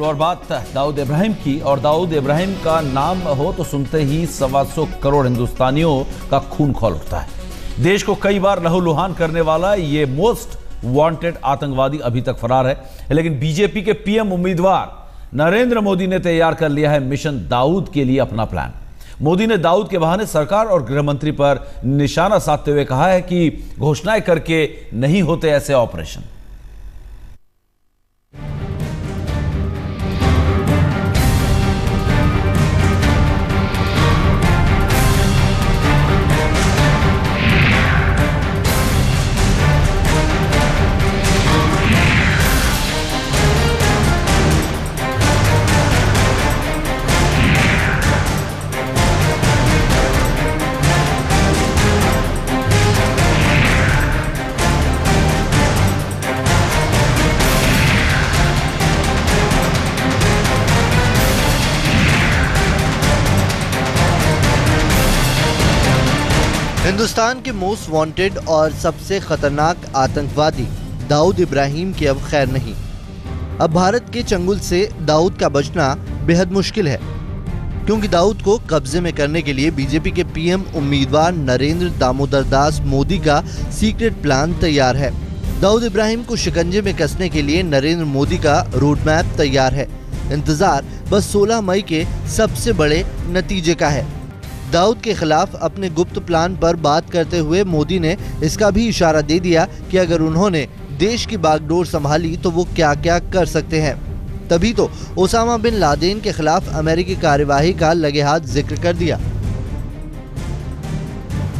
और बात दाऊद इब्राहिम की। और दाऊद इब्राहिम का नाम हो तो सुनते ही 125 करोड़ हिंदुस्तानियों का खून खौल उठता है। देश को कई बार लहूलुहान करने वाला ये मोस्ट वांटेड आतंकवादी अभी तक फरार है, लेकिन बीजेपी के पीएम उम्मीदवार नरेंद्र मोदी ने तैयार कर लिया है मिशन दाऊद के लिए अपना प्लान। मोदी ने दाऊद के बहाने सरकार और गृह मंत्री पर निशाना साधते हुए कहा है कि घोषणाएं करके नहीं होते ऐसे ऑपरेशन। हिंदुस्तान के मोस्ट वांटेड और सबसे खतरनाक आतंकवादी दाऊद इब्राहिम की अब खैर नहीं। अब भारत के चंगुल से दाऊद का बचना बेहद मुश्किल है, क्योंकि दाऊद को कब्जे में करने के लिए बीजेपी के पीएम उम्मीदवार नरेंद्र दामोदर दास मोदी का सीक्रेट प्लान तैयार है। दाऊद इब्राहिम को शिकंजे में कसने के लिए नरेंद्र मोदी का रोड मैप तैयार है। इंतजार बस 16 मई के सबसे बड़े नतीजे का है। दाऊद के खिलाफ अपने गुप्त प्लान पर बात करते हुए मोदी ने इसका भी इशारा दे दिया कि अगर उन्होंने देश की बागडोर संभाली तो वो क्या क्या कर सकते हैं। तभी तो ओसामा बिन लादेन के खिलाफ अमेरिकी कार्यवाही का लगे हाथ जिक्र कर दिया।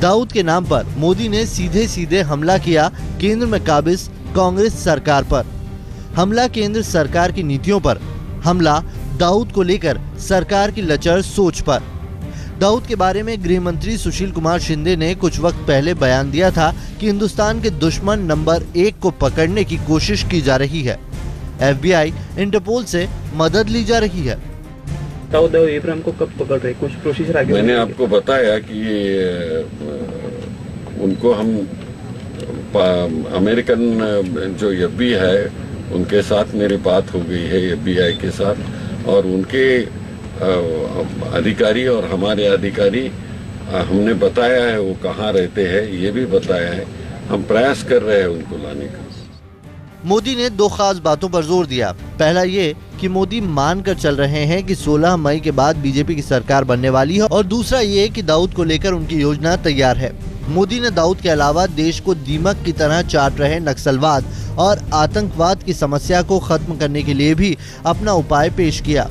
दाऊद के नाम पर मोदी ने सीधे सीधे हमला किया केंद्र में काबिज कांग्रेस सरकार पर। हमला केंद्र सरकार की नीतियों पर, हमला दाऊद को लेकर सरकार की लचर सोच पर। दाऊद के बारे में गृह मंत्री सुशील कुमार शिंदे ने कुछ वक्त पहले बयान दिया था कि हिंदुस्तान के दुश्मन नंबर 1 को पकड़ने की कोशिश की जा रही है। FBI, इंटरपोल से मदद ली जा रही है। दाऊद इब्राहिम को कब पकड़ रहे, कुछ प्रोसीजर आगे? मैंने आपको बताया कि उनको हम अमेरिकन जो FBI है उनके साथ मेरी बात हो गई है, FBI के साथ, और उनके अधिकारी और हमारे अधिकारी हमने बताया है वो कहाँ रहते हैं, ये भी बताया है। हम प्रयास कर रहे हैं उनको लाने का। मोदी ने 2 खास बातों पर जोर दिया। पहला ये कि मोदी मानकर चल रहे हैं कि 16 मई के बाद बीजेपी की सरकार बनने वाली है, और दूसरा ये कि दाऊद को लेकर उनकी योजना तैयार है। मोदी ने दाऊद के अलावा देश को दीमक की तरह चाट रहे नक्सलवाद और आतंकवाद की समस्या को खत्म करने के लिए भी अपना उपाय पेश किया।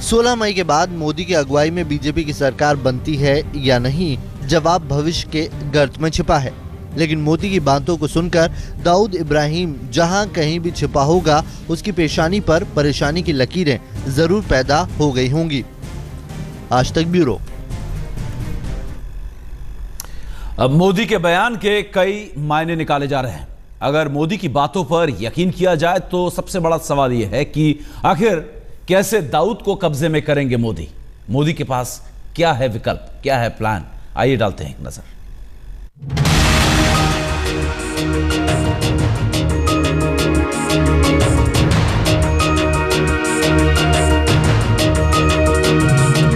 16 मई के बाद मोदी की अगुवाई में बीजेपी की सरकार बनती है या नहीं, जवाब भविष्य के गर्त में छिपा है। लेकिन मोदी की बातों को सुनकर दाऊद इब्राहिम जहां कहीं भी छिपा होगा, उसकी पेशानी पर परेशानी की लकीरें जरूर पैदा हो गई होंगी। आज तक ब्यूरो। अब मोदी के बयान के कई मायने निकाले जा रहे हैं। अगर मोदी की बातों पर यकीन किया जाए तो सबसे बड़ा सवाल यह है कि आखिर कैसे दाऊद को कब्जे में करेंगे मोदी। मोदी के पास क्या है विकल्प, क्या है प्लान? आइए डालते हैं एक नजर।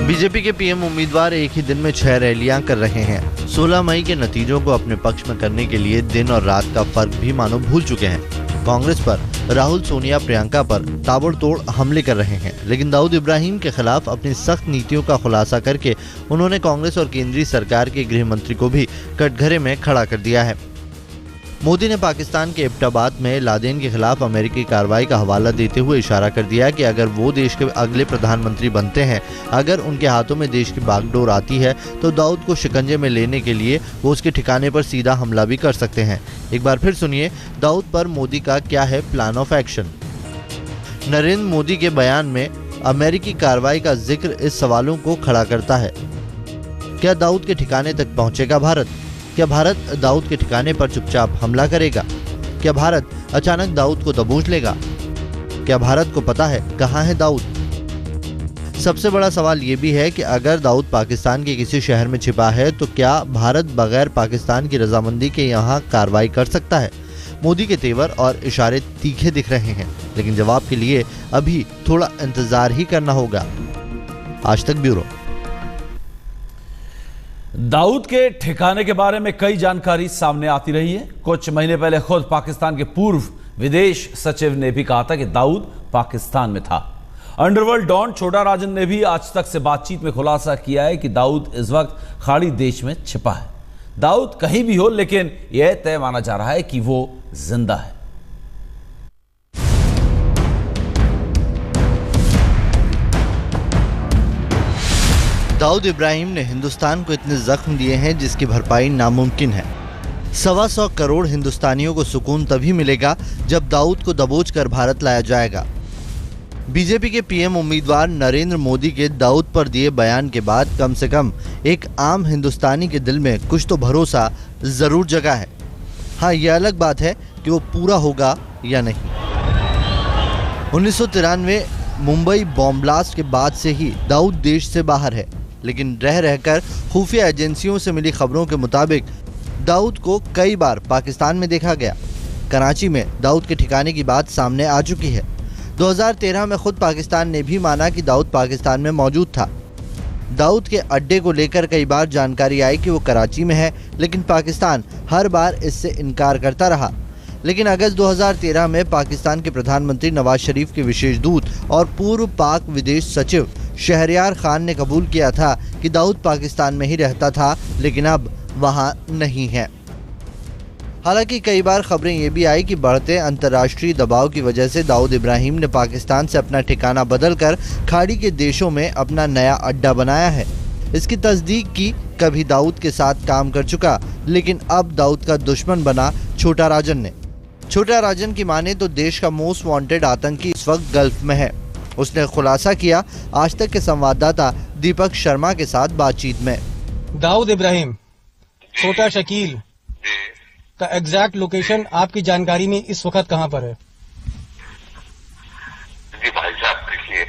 बीजेपी के पीएम उम्मीदवार एक ही दिन में 6 रैलियां कर रहे हैं। 16 मई के नतीजों को अपने पक्ष में करने के लिए दिन और रात का फर्क भी मानो भूल चुके हैं। कांग्रेस पर राहुल, सोनिया, प्रियंका पर ताबड़तोड़ हमले कर रहे हैं, लेकिन दाऊद इब्राहिम के खिलाफ अपनी सख्त नीतियों का खुलासा करके उन्होंने कांग्रेस और केंद्रीय सरकार के गृह मंत्री को भी कटघरे में खड़ा कर दिया है। मोदी ने पाकिस्तान के एबटाबाद में लादेन के खिलाफ अमेरिकी कार्रवाई का हवाला देते हुए इशारा कर दिया कि अगर वो देश के अगले प्रधानमंत्री बनते हैं, अगर उनके हाथों में देश की बागडोर आती है, तो दाऊद को शिकंजे में लेने के लिए वो उसके ठिकाने पर सीधा हमला भी कर सकते हैं। एक बार फिर सुनिए दाऊद पर मोदी का क्या है plan of action. Narendra Modi के बयान में अमेरिकी कार्रवाई का जिक्र इस सवालों को खड़ा करता है। क्या दाऊद के ठिकाने तक पहुंचेगा भारत? क्या भारत दाऊद के ठिकाने पर चुपचाप हमला करेगा? क्या भारत अचानक दाऊद को दबोच लेगा? क्या भारत को पता है कहां है दाऊद? सबसे बड़ा सवाल ये भी है कि अगर दाऊद पाकिस्तान के किसी शहर में छिपा है तो क्या भारत बगैर पाकिस्तान की रजामंदी के यहाँ कार्रवाई कर सकता है? मोदी के तेवर और इशारे तीखे दिख रहे हैं, लेकिन जवाब के लिए अभी थोड़ा इंतजार ही करना होगा। आज तक ब्यूरो। दाऊद के ठिकाने के बारे में कई जानकारी सामने आती रही है। कुछ महीने पहले खुद पाकिस्तान के पूर्व विदेश सचिव ने भी कहा था कि दाऊद पाकिस्तान में था। अंडरवर्ल्ड डॉन छोटा राजन ने भी आज तक से बातचीत में खुलासा किया है कि दाऊद इस वक्त खाड़ी देश में छिपा है। दाऊद कहीं भी हो, लेकिन यह तय माना जा रहा है कि वो जिंदा है। दाऊद इब्राहिम ने हिंदुस्तान को इतने जख्म दिए हैं जिसकी भरपाई नामुमकिन है। 125 करोड़ हिंदुस्तानियों को सुकून तभी मिलेगा जब दाऊद को दबोच कर भारत लाया जाएगा। बीजेपी के पीएम उम्मीदवार नरेंद्र मोदी के दाऊद पर दिए बयान के बाद कम से कम एक आम हिंदुस्तानी के दिल में कुछ तो भरोसा जरूर जगा है। हाँ, यह अलग बात है कि वो पूरा होगा या नहीं। 1993 मुंबई बॉम्ब ब्लास्ट के बाद से ही दाऊद देश से बाहर है, लेकिन रह रहकर खुफिया एजेंसियों से मिली खबरों के मुताबिक दाऊद को कई बार पाकिस्तान में देखा गया। कराची में दाऊद के ठिकाने की बात सामने आ चुकी है। 2013 में खुद पाकिस्तान ने भी माना कि दाऊद पाकिस्तान में मौजूद था। दाऊद के अड्डे को लेकर कई बार जानकारी आई कि वो कराची में है, लेकिन पाकिस्तान हर बार इससे इनकार करता रहा। लेकिन अगस्त 2013 में पाकिस्तान के प्रधानमंत्री नवाज शरीफ के विशेष दूत और पूर्व पाक विदेश सचिव शहरयार खान ने कबूल किया था कि दाऊद पाकिस्तान में ही रहता था, लेकिन अब वहां नहीं है। हालांकि कई बार खबरें ये भी आई कि बढ़ते अंतर्राष्ट्रीय दबाव की वजह से दाऊद इब्राहिम ने पाकिस्तान से अपना ठिकाना बदलकर खाड़ी के देशों में अपना नया अड्डा बनाया है। इसकी तस्दीक की कभी दाऊद के साथ काम कर चुका, लेकिन अब दाऊद का दुश्मन बना छोटा राजन ने। छोटा राजन की माने तो देश का मोस्ट वांटेड आतंकी इस वक्त गल्फ में है। उसने खुलासा किया आज तक के संवाददाता दीपक शर्मा के साथ बातचीत में। दाऊद इब्राहिम, छोटा शकील का एग्जैक्ट लोकेशन आपकी जानकारी में इस वक्त कहां पर है? जी भाई साहब, देखिए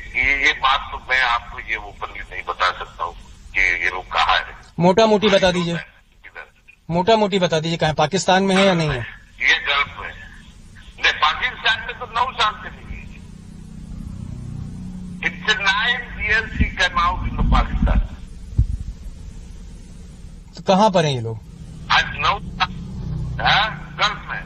ये बात तो मैं आपको ये ओपनली नहीं बता सकता हूँ कि ये लोग कहाँ है। मोटा मोटी बता दीजिए, मोटा मोटी बता दीजिए कहाँ, पाकिस्तान में है या नहीं है? ये गल्फ में नहीं, पाकिस्तान में तो 9 साल से नहीं है। It's 9 years he came out in Pakistan. तो कहाँ पर हैं ये लोग? आज 9 गल्फ में।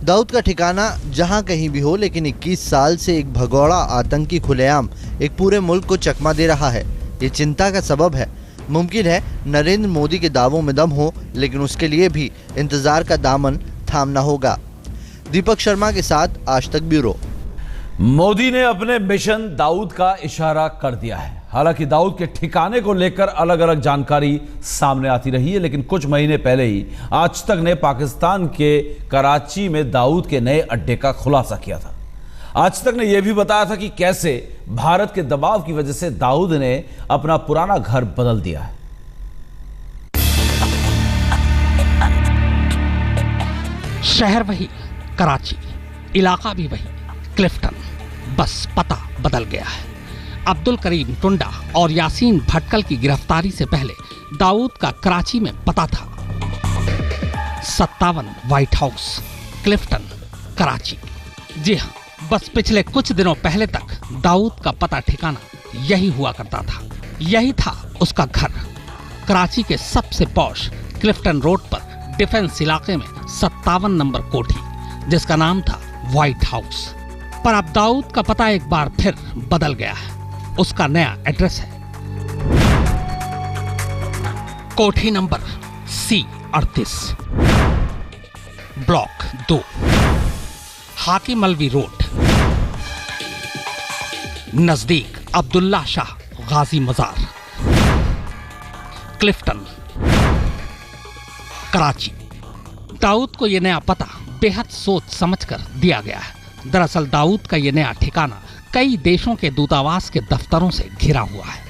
दाऊद का ठिकाना जहां कहीं भी हो, लेकिन 21 साल से एक भगोड़ा आतंकी खुलेआम एक पूरे मुल्क को चकमा दे रहा है। ये चिंता का सबब है। मुमकिन है नरेंद्र मोदी के दावों में दम हो, लेकिन उसके लिए भी इंतजार का दामन थामना होगा। दीपक शर्मा के साथ आज तक ब्यूरो। मोदी ने अपने मिशन दाऊद का इशारा कर दिया है। हालांकि दाऊद के ठिकाने को लेकर अलग अलग जानकारी सामने आती रही है, लेकिन कुछ महीने पहले ही आज तक ने पाकिस्तान के कराची में दाऊद के नए अड्डे का खुलासा किया था। आज तक ने यह भी बताया था कि कैसे भारत के दबाव की वजह से दाऊद ने अपना पुराना घर बदल दिया है। शहर वही, कराची, इलाका भी वही, क्लिफ्टन, बस पता बदल गया है। अब्दुल करीम टुंडा और यासीन भटकल की गिरफ्तारी से पहले दाऊद का कराची में पता था। 57 व्हाइट हाउस, क्लिफ्टन, कराची। जी हाँ, बस पिछले कुछ दिनों पहले तक दाऊद का पता ठिकाना यही हुआ करता था। यही था उसका घर, कराची के सबसे पॉश क्लिफ्टन रोड पर डिफेंस इलाके में 57 नंबर कोठी, जिसका नाम था व्हाइट हाउस। पर अब दाऊद का पता एक बार फिर बदल गया है। उसका नया एड्रेस है कोठी नंबर C38, ब्लॉक 2, हाकिम अलवी रोड, नजदीक अब्दुल्ला शाह गाजी मजार, क्लिफ्टन, कराची। दाऊद को यह नया पता बेहद सोच समझकर दिया गया है। दरअसल दाऊद का यह नया ठिकाना कई देशों के दूतावास के दफ्तरों से घिरा हुआ है,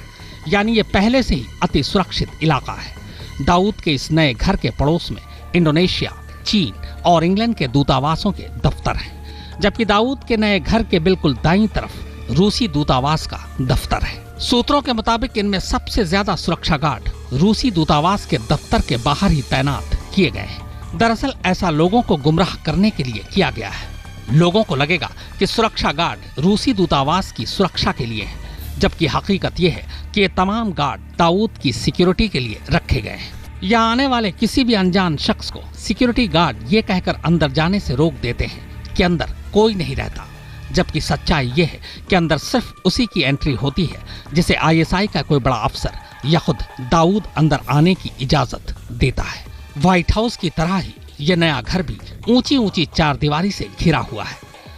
यानी ये पहले से ही अति सुरक्षित इलाका है। दाऊद के इस नए घर के पड़ोस में इंडोनेशिया, चीन और इंग्लैंड के दूतावासों के दफ्तर हैं, जबकि दाऊद के नए घर के बिल्कुल दाईं तरफ रूसी दूतावास का दफ्तर है। सूत्रों के मुताबिक इनमें सबसे ज्यादा सुरक्षा गार्ड रूसी दूतावास के दफ्तर के बाहर ही तैनात किए गए हैं। दरअसल ऐसा लोगों को गुमराह करने के लिए किया गया है। लोगों को लगेगा कि सुरक्षा गार्ड रूसी दूतावास की सुरक्षा के लिए है, जबकि हकीकत यह है कि ये तमाम गार्ड दाऊद की सिक्योरिटी के लिए रखे गए हैं। या आने वाले किसी भी अनजान शख्स को सिक्योरिटी गार्ड ये कहकर अंदर जाने से रोक देते हैं कि अंदर कोई नहीं रहता, जबकि सच्चाई ये है कि अंदर सिर्फ उसी की एंट्री होती है जिसे ISI का कोई बड़ा अफसर या खुद दाऊद अंदर आने की इजाजत देता है। व्हाइट हाउस की तरह ही ये नया घर भी ऊंची ऊंची चारदीवारी से घिरा हुआ है,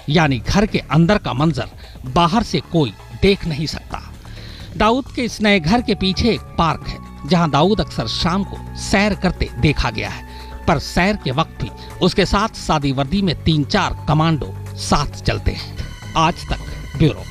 यानी घर के अंदर का मंजर बाहर से कोई देख नहीं सकता। दाऊद के इस नए घर के पीछे एक पार्क है जहां दाऊद अक्सर शाम को सैर करते देखा गया है, पर सैर के वक्त भी उसके साथ सादी वर्दी में 3-4 कमांडो साथ चलते हैं। आज तक ब्यूरो।